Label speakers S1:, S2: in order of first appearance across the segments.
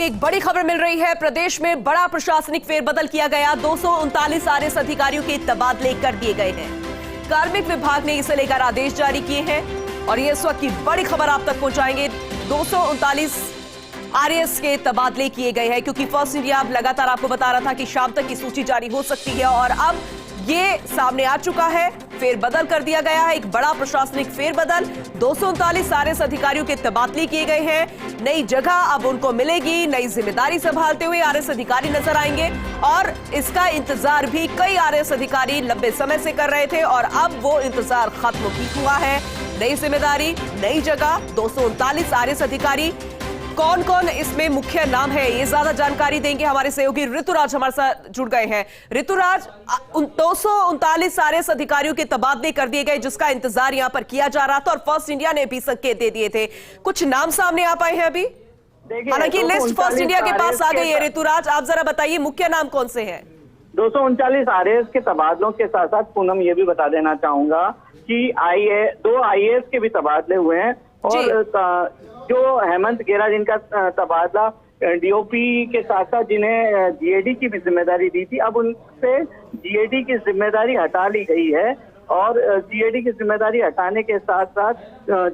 S1: एक बड़ी खबर मिल रही है। प्रदेश में बड़ा प्रशासनिक फेरबदल किया गया। 239 आरएएस अधिकारियों के तबादले कर दिए गए हैं। कार्मिक विभाग ने इसे लेकर आदेश जारी किए हैं और ये इस वक्त की बड़ी खबर आप तक पहुंचाएंगे। 239 आरएएस के तबादले किए गए हैं क्योंकि फर्स्ट इंडिया अब लगातार आपको बता रहा था कि शाम तक की सूची जारी हो सकती है और अब ये सामने आ चुका है। फेरबदल कर दिया गया है, एक बड़ा प्रशासनिक फेरबदल। 239 आरएएस अधिकारियों के तबादले किए गए हैं। नई जगह अब उनको मिलेगी, नई जिम्मेदारी संभालते हुए आरएएस अधिकारी नजर आएंगे और इसका इंतजार भी कई आरएएस अधिकारी लंबे समय से कर रहे थे और अब वो इंतजार खत्म भी हुआ है। नई जिम्मेदारी, नई जगह, 239 आरएएस अधिकारी। कौन कौन इसमें मुख्य नाम है, ये ज्यादा जानकारी देंगे हमारे सहयोगी ऋतुराज हमारे साथ जुड़ गए हैं। ऋतुराज, 239 आरएएस अधिकारियों के तबादले कर दिए गए जिसका इंतजार यहां पर किया जा रहा था और फर्स्ट इंडिया ने भी संकेत दे दिए थे। कुछ नाम सामने आ पाए हैं अभी? हालांकि लिस्ट फर्स्ट इंडिया के पास आ गई है। ऋतुराज, आप जरा बताइए मुख्य नाम कौन से हैं?
S2: 239 आरएएस के तबादलों के साथ साथ पूनम ये भी बता देना चाहूंगा कि दो आईएएस के भी तबादले हुए हैं और जो हेमंत गेरा जिनका तबादला डीओपी के साथ साथ जिन्हें जीएडी की भी जिम्मेदारी दी थी, अब उनसे जीएडी की जिम्मेदारी हटा ली गई है और जीएडी की जिम्मेदारी हटाने के साथ साथ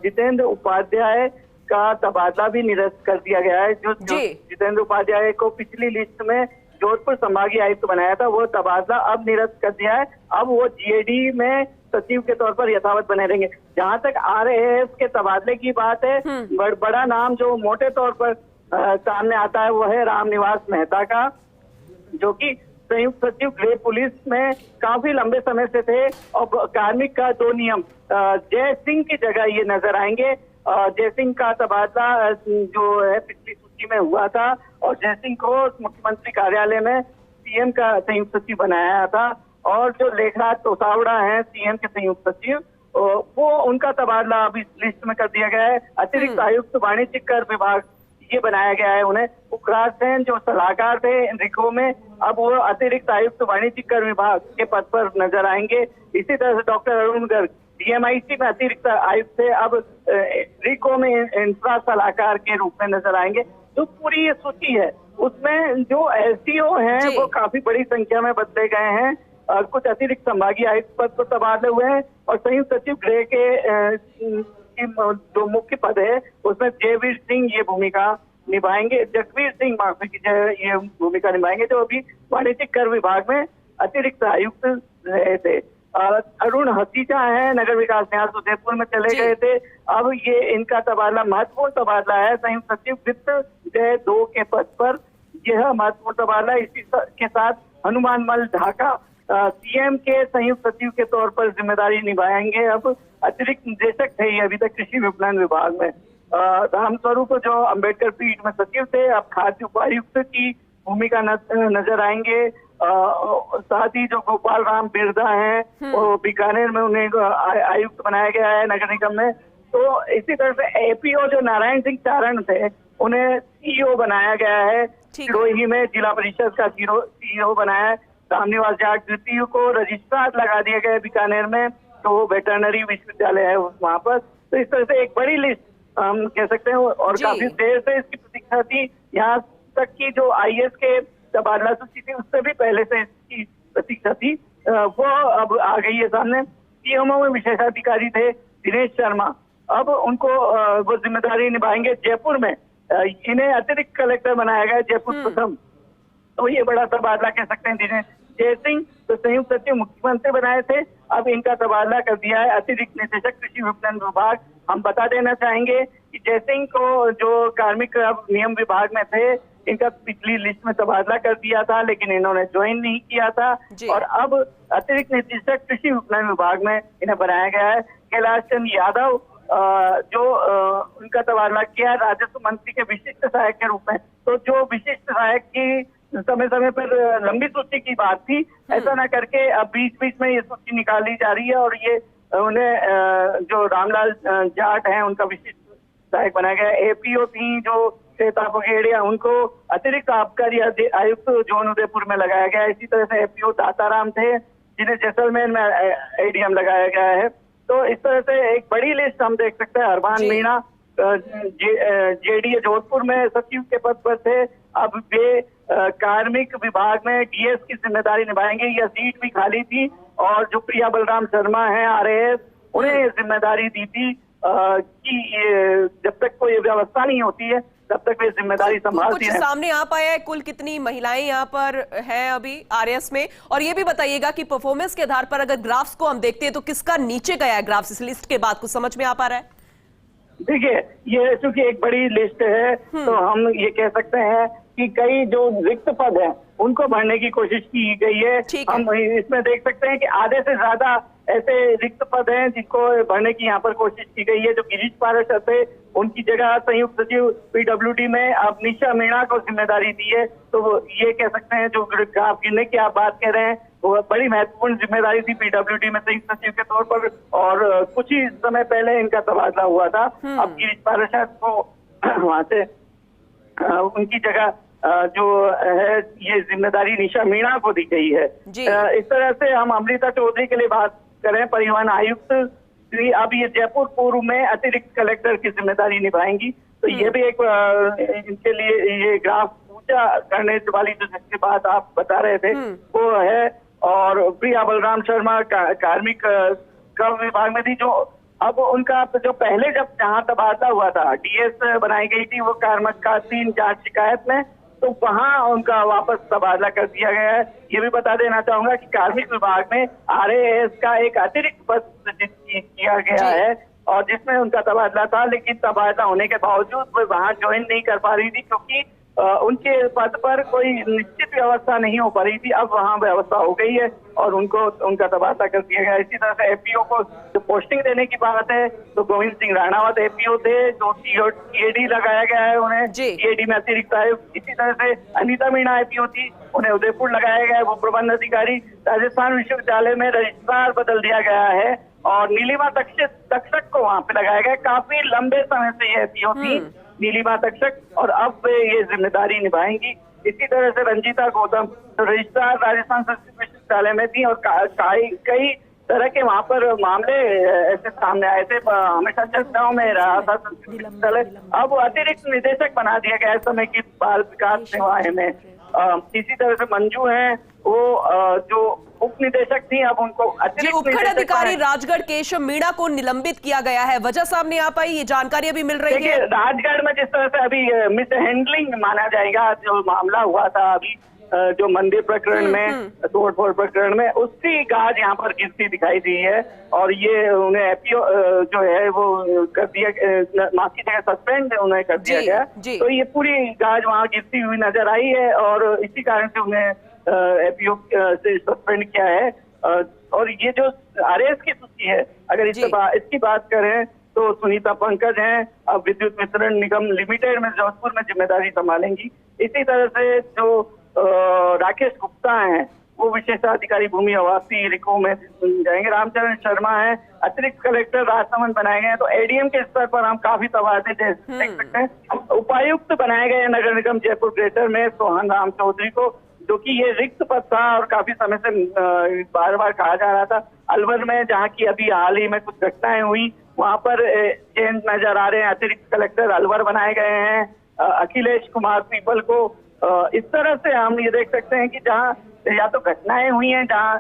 S2: जितेंद्र उपाध्याय का तबादला भी निरस्त कर दिया गया है। जो जितेंद्र उपाध्याय को पिछली लिस्ट में जोधपुर संभागीय आयुक्त बनाया था, वो तबादला अब निरस्त कर दिया है। अब वो जीएडी में सचिव के तौर पर यथावत बने रहेंगे। जहां तक आरएएस के तबादले की बात है, बड़ा नाम जो मोटे तौर पर सामने आता है वो है रामनिवास मेहता का, जो कि संयुक्त सचिव गृह पुलिस में काफी लंबे समय से थे और कार्मिक का 2 नियम जय सिंह की जगह ये नजर आएंगे। जय सिंह का तबादला जो है पिछली सूची में हुआ था और जय सिंह को मुख्यमंत्री कार्यालय में सीएम का संयुक्त सचिव बनाया था और जो लेखराज तोसावड़ा है सीएम के संयुक्त सचिव, वो उनका तबादला अभी इस लिस्ट में कर दिया गया है। अतिरिक्त आयुक्त वाणिज्य कर विभाग ये बनाया गया है उन्हें। पुखराज सेन जो सलाहकार थे रिको में, अब वो अतिरिक्त आयुक्त वाणिज्य कर विभाग के पद पर नजर आएंगे। इसी तरह से डॉक्टर अरुण गर्ग डीएमआईसी में अतिरिक्त आयुक्त थे, अब रिको में इंफ्रा सलाहकार के रूप में नजर आएंगे। तो पूरी ये सूची है, उसमें जो एसडीओ हैं वो काफी बड़ी संख्या में बदले गए हैं और कुछ अतिरिक्त संभागीय आयुक्त पद पर तबादले हुए हैं और संयुक्त सचिव गृह के जो मुख्य पद है उसमें जयवीर सिंह ये भूमिका निभाएंगे, जगवीर सिंह माफी कीजिए ये भूमिका निभाएंगे जो अभी वाणिज्यिक कर विभाग में अतिरिक्त आयुक्त रहे थे। अरुण हसीजा है, नगर विकास न्यास उदयपुर में चले गए थे, अब ये इनका तबादला महत्वपूर्ण तबादला है संयुक्त सचिव वित्त जय 2 के पद पर। यह महत्वपूर्ण तबादला, इसी के साथ हनुमान मल ढाका सीएम के संयुक्त सचिव के तौर पर जिम्मेदारी निभाएंगे। अब अतिरिक्त निदेशक थे ये अभी तक कृषि विपणन विभाग में। रामस्वरूप जो अंबेडकर पीठ में सचिव थे, अब खाद्य उपायुक्त की भूमिका नजर आएंगे। साथ ही जो गोपाल राम बिरदा हैं वो बीकानेर में उन्हें आयुक्त बनाया गया है नगर निगम में। तो इसी तरह से एपीओ जो नारायण सिंह चारण थे उन्हें सीईओ बनाया गया है। सिरोही में जिला परिषद का सीईओ बनाया है। रामनिवास जाट द्वितीय को रजिस्ट्रार लगा दिए गए बीकानेर में, तो वेटरनरी विश्वविद्यालय है वहां पर। तो इस तरह से एक बड़ी लिस्ट हम कह सकते हैं और काफी देर से इसकी प्रतीक्षा थी। यहाँ तक की जो आईएएस के तबादला सूची थी उससे भी पहले से इसकी प्रतीक्षा थी, वो अब आ गई है सामने। सीएमओ में विशेषाधिकारी थे दिनेश शर्मा, अब उनको वो जिम्मेदारी निभाएंगे जयपुर में। इन्हें अतिरिक्त कलेक्टर बनाया गया जयपुर प्रथम, तो ये बड़ा तबादला कह सकते हैं। दिनेश जय सिंह तो संयुक्त सचिव मुख्यमंत्री बनाए थे, अब इनका तबादला कर दिया है अतिरिक्त निदेशक कृषि विपणन विभाग। हम बता देना चाहेंगे कि जय सिंह को जो कार्मिक नियम विभाग में थे, इनका पिछली लिस्ट में तबादला कर दिया था लेकिन इन्होंने ज्वाइन नहीं किया था और अब अतिरिक्त निदेशक कृषि विपणन विभाग में इन्हें बनाया गया है। कैलाश चंद्र यादव जो उनका तबादला किया राजस्व मंत्री के विशिष्ट सहायक के रूप में। तो जो विशिष्ट सहायक की समय समय पर लंबी सूची की बात थी, ऐसा ना करके अब बीच बीच में ये सूची निकाली जा रही है और ये उन्हें जो रामलाल जाट हैं उनका विशिष्ट सहायक बनाया गया। एपीओ थी जो श्वेता बघेड़िया, उनको अतिरिक्त आबकारी आयुक्त जोन उदयपुर में लगाया गया। इसी तरह से एपीओ दाताराम थे जिन्हें जैसलमेर में एडीएम लगाया गया है। तो इस तरह से एक बड़ी लिस्ट हम देख सकते हैं। अरमान मीणा जेडीए जोधपुर में सचिव के पद पर थे, अब वे कार्मिक विभाग में डीएस की जिम्मेदारी निभाएंगे। यह सीट भी खाली थी और जो प्रिया बलराम शर्मा हैं आरएएस, उन्हें ये जिम्मेदारी दी थी कि जब तक कोई व्यवस्था नहीं होती है तब तक वे जिम्मेदारी संभालती हैं।
S1: कुछ सामने आ पाया है कुल कितनी महिलाएं यहाँ पर हैं अभी आरएएस में? और ये भी बताइएगा कि परफॉर्मेंस के आधार पर अगर ग्राफ्स को हम देखते हैं तो किसका नीचे गया है ग्राफ्स इस लिस्ट के बाद, कुछ समझ में आ पा रहा है?
S2: देखिए, ये चूंकि एक बड़ी लिस्ट है तो हम ये कह सकते हैं कि कई जो रिक्त पद हैं उनको भरने की कोशिश की गई है। हम इसमें देख सकते हैं कि आधे से ज्यादा ऐसे रिक्त पद हैं जिनको भरने की यहाँ पर कोशिश की गई है। जो गिरीश पाराशर थे उनकी जगह संयुक्त सचिव पीडब्ल्यूडी में अब निशा मीणा को जिम्मेदारी दी है। तो ये कह सकते हैं जो ग्राफ गिनने की आप बात कह रहे हैं वो बड़ी महत्वपूर्ण जिम्मेदारी थी पीडब्ल्यूडी में संयुक्त सचिव के तौर पर, और कुछ ही समय पहले इनका तबादला हुआ था। अब गिरीश पाराशर को वहां से उनकी जगह जो है ये जिम्मेदारी निशा मीणा को दी गई है। इस तरह से हम अमृता चौधरी के लिए बात करें, परिवहन आयुक्त, अब ये जयपुर पूर्व में अतिरिक्त कलेक्टर की जिम्मेदारी निभाएंगी। तो ये भी एक इनके लिए ये ग्राफ पूजा करने वाली जो जिसकी बात आप बता रहे थे वो है। और प्रिया बलराम शर्मा कार्मिक विभाग में थी, जो अब उनका जो पहले जब जहाँ तबादला हुआ था डीएस बनाई गई थी वो कार्मिक का 3 जांच शिकायत में, तो वहां उनका वापस तबादला कर दिया गया है। ये भी बता देना चाहूंगा कि कार्मिक विभाग में आरएएस का एक अतिरिक्त पद सृजित किया गया है और जिसमें उनका तबादला था, लेकिन तबादला होने के बावजूद वो वहां ज्वाइन नहीं कर पा रही थी क्योंकि उनके पद पर कोई निश्चित व्यवस्था नहीं हो पा रही थी। अब वहां व्यवस्था हो गई है और उनका तबादला कर दिया गया। इसी तरह से एपीओ को जो पोस्टिंग देने की बात है तो गोविंद सिंह राणावत एपीओ थे, जो टीएडी लगाया गया है उन्हें, टीएडी में अतिरिक्त आयुक्त। इसी तरह से अनिता मीणा एपीओ थी, उन्हें उदयपुर लगाया गया है, वो प्रबंध अधिकारी। राजस्थान विश्वविद्यालय में रजिस्ट्रार बदल दिया गया है और नीलिमा तक्षक को वहां पे लगाया गया। काफी लंबे समय से ये एपीओ थी नीलिमा तक्षक और अब वे ये जिम्मेदारी निभाएंगी। इसी तरह से रंजीता गौतम तो रजिस्ट्रार राजस्थान संस्कृत विश्वविद्यालय में थी और कई तरह के वहां पर मामले ऐसे सामने आए थे, हमेशा चर्चाओं में रहा था संस्कृत विश्वविद्यालय। अब अतिरिक्त निदेशक बना दिया गया है समय की बाल विकास सेवाएं में। इसी तरह से मंजू है वो जो उप निदेशक थी, अब उनको अतिरिक्त
S1: उपखंड अधिकारी राजगढ़ केशव मीणा को निलंबित किया गया है। वजह सामने आ पाई, ये जानकारी अभी मिल रही है।
S2: राजगढ़ में जिस तरह से अभी मिस हैंडलिंग माना जाएगा जो मामला हुआ था अभी जो मंदिर प्रकरण में, तोड़फोड़ प्रकरण में, उसकी गाज यहाँ पर गिरती दिखाई दी है और ये उन्हें एपीओ जो है वो कर दिया, माफ कीजिएगा सस्पेंड उन्हें कर दिया गया। तो ये पूरी गाज वहाँ गिरती हुई नजर आई है और इसी कारण से उन्हें एपीओ से सस्पेंड किया है। और ये जो आरएएस की सूची है, अगर इसकी बात करें तो सुनीता पंकज हैं, अब विद्युत वितरण निगम लिमिटेड में जोधपुर में जिम्मेदारी संभालेंगी। इसी तरह से जो राकेश गुप्ता हैं वो विशेषाधिकारी भूमि आवासी रिको में जाएंगे। रामचरण शर्मा है अतिरिक्त कलेक्टर राजसमंद बनाए गए हैं। तो एडीएम के स्तर पर हम काफी तबादले देख सकते हैं। उपायुक्त बनाए गए नगर निगम जयपुर ग्रेटर में सोहन राम चौधरी को, जो कि ये रिक्त पद था और काफी समय से बार बार कहा जा रहा था। अलवर में जहाँ की अभी हाल ही में कुछ घटनाएं हुई वहां पर चेंज नजर आ रहे हैं, अतिरिक्त कलेक्टर अलवर बनाए गए हैं। अखिलेश कुमार पीपल को इस तरह से हम ये देख सकते हैं कि जहाँ या तो घटनाएं हुई हैं, जहाँ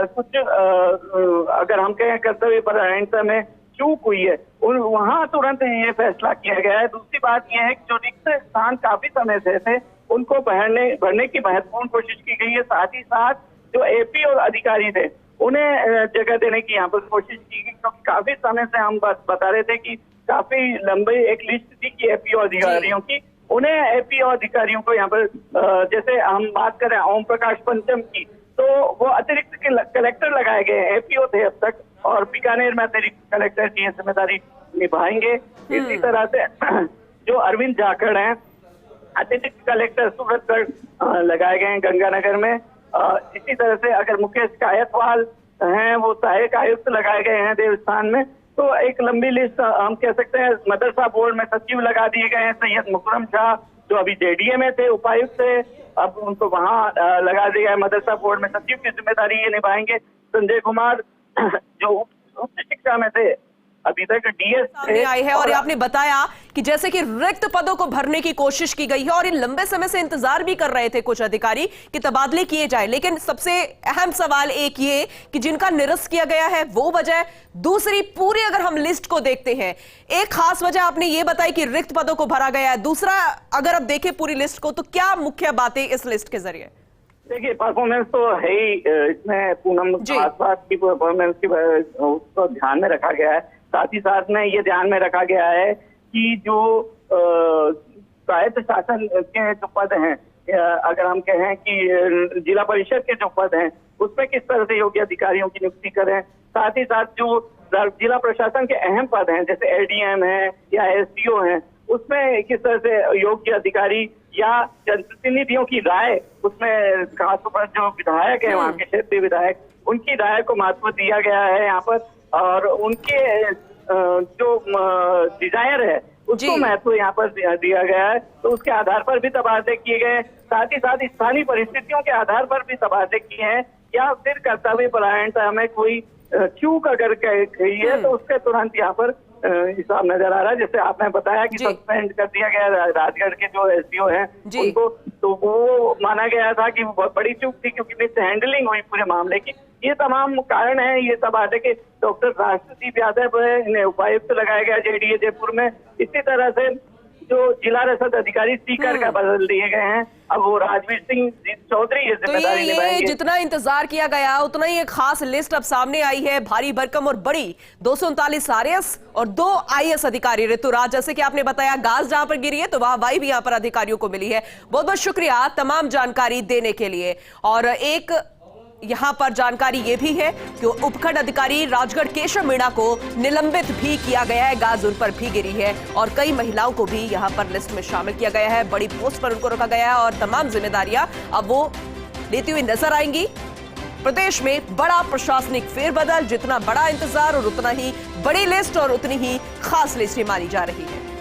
S2: कुछ अगर हम कहें कर्तव्य परायणता में चूक हुई है, वहां तुरंत ये फैसला किया गया है। दूसरी बात यह है कि जो रिक्त स्थान काफी समय से थे उनको भरने की महत्वपूर्ण कोशिश की गई है। साथ ही साथ जो एपी और अधिकारी थे उन्हें जगह देने की यहाँ पर कोशिश की गई, क्योंकि काफी समय से हम बता रहे थे कि काफी लंबी एक लिस्ट थी कि एपी और अधिकारियों की, उन्हें एपी और अधिकारियों को यहाँ पर जैसे हम बात करें ओम प्रकाश पंचम की, तो वो अतिरिक्त कलेक्टर लगाए गए, एपीओ थे अब तक, और बीकानेर में अतिरिक्त कलेक्टर की जिम्मेदारी निभाएंगे। इसी तरह से जो अरविंद जाखड़ हैं अतिरिक्त कलेक्टर सूरतगढ़ लगाए गए हैं गंगानगर में। इसी तरह से अगर मुकेश कायतवाल हैं वो सहायक आयुक्त लगाए गए हैं देवस्थान में। तो एक लंबी लिस्ट हम कह सकते हैं। मदरसा बोर्ड में सचिव लगा दिए गए हैं सैयद मुकरम शाह, जो अभी जेडीए में थे, उपायुक्त थे, अब उनको वहां लगा दिया है मदरसा बोर्ड में सचिव की जिम्मेदारी ये निभाएंगे। संजय कुमार जो उच्च शिक्षा में थे अभी तक डीएस
S1: सामने आई है और आपने बताया कि जैसे कि रिक्त पदों को भरने की कोशिश की गई है और ये लंबे समय से इंतजार भी कर रहे थे कुछ अधिकारी कि तबादले किए जाए, लेकिन सबसे अहम सवाल एक ये कि जिनका निरस्त किया गया है वो वजह, दूसरी पूरी अगर हम लिस्ट को देखते हैं, एक खास वजह आपने ये बताई कि रिक्त पदों को भरा गया है, दूसरा अगर आप देखें पूरी लिस्ट को तो क्या मुख्य बातें इस लिस्ट के जरिए?
S2: देखिए, परफॉर्मेंस तो है ही, इसमें पूनम आसपास की परफॉर्मेंस की उसको ध्यान में रखा गया है। साथ ही साथ में ये ध्यान में रखा गया है कि जो स्वायत्त शासन के जो पद हैं, अगर हम कहें कि जिला परिषद के जो पद हैं उसमें किस तरह से योग्य अधिकारियों की नियुक्ति करें। साथ ही साथ जो जिला प्रशासन के अहम पद हैं जैसे एडीएम है या एसडीओ हैं, उसमें किस तरह से योग्य अधिकारी या जनप्रतिनिधियों की राय, उसमें खासतौर पर जो विधायक है वहाँ के क्षेत्रीय विधायक, उनकी राय को महत्व दिया गया है यहाँ पर, और उनके जो डिजायर है उसको महत्व यहाँ पर दिया गया है। तो उसके आधार पर भी तबादले किए गए, साथ ही साथ स्थानीय परिस्थितियों के आधार पर भी तबादले किए हैं, या फिर कर्तव्य परायणता में कोई चूक अगर कही है तो उसके तुरंत यहाँ पर हिसाब नजर आ रहा है। जैसे आपने बताया कि सस्पेंड कर दिया गया राजगढ़ के जो एसडीओ हैं उनको, तो वो माना गया था कि बहुत बड़ी चूक थी क्योंकि मिस हैंडलिंग हुई पूरे मामले की। ये तमाम कारण है। ये तबादले के डॉक्टर राष्ट्रदीप यादव इन्हें उपायुक्त लगाया गया जेडीए जयपुर में। इसी तरह से जो जिला रसद अधिकारी सीकर का बदल दिए गए हैं, अब वो राजवीर सिंह चौधरी ये जिम्मेदारी निभाएंगे।
S1: जितना इंतजार किया गया उतना ही एक खास लिस्ट अब सामने आई है, भारी भरकम और बड़ी। 239 आरएएस और 2 आईएएस अधिकारी। ऋतुराज, जैसे कि आपने बताया, गाज जहां पर गिरी है तो वहां वाई भी यहां पर अधिकारियों को मिली है। बहुत बहुत शुक्रिया तमाम जानकारी देने के लिए। और एक यहां पर जानकारी यह भी है कि उपखंड अधिकारी राजगढ़ केशव मीणा को निलंबित भी किया गया है, गाज उन पर भी गिरी है और कई महिलाओं को भी यहां पर लिस्ट में शामिल किया गया है, बड़ी पोस्ट पर उनको रखा गया है और तमाम जिम्मेदारियां अब वो लेती हुई नजर आएंगी। प्रदेश में बड़ा प्रशासनिक फेरबदल, जितना बड़ा इंतजार और उतना ही बड़ी लिस्ट और उतनी ही खास लिस्ट मानी जा रही है।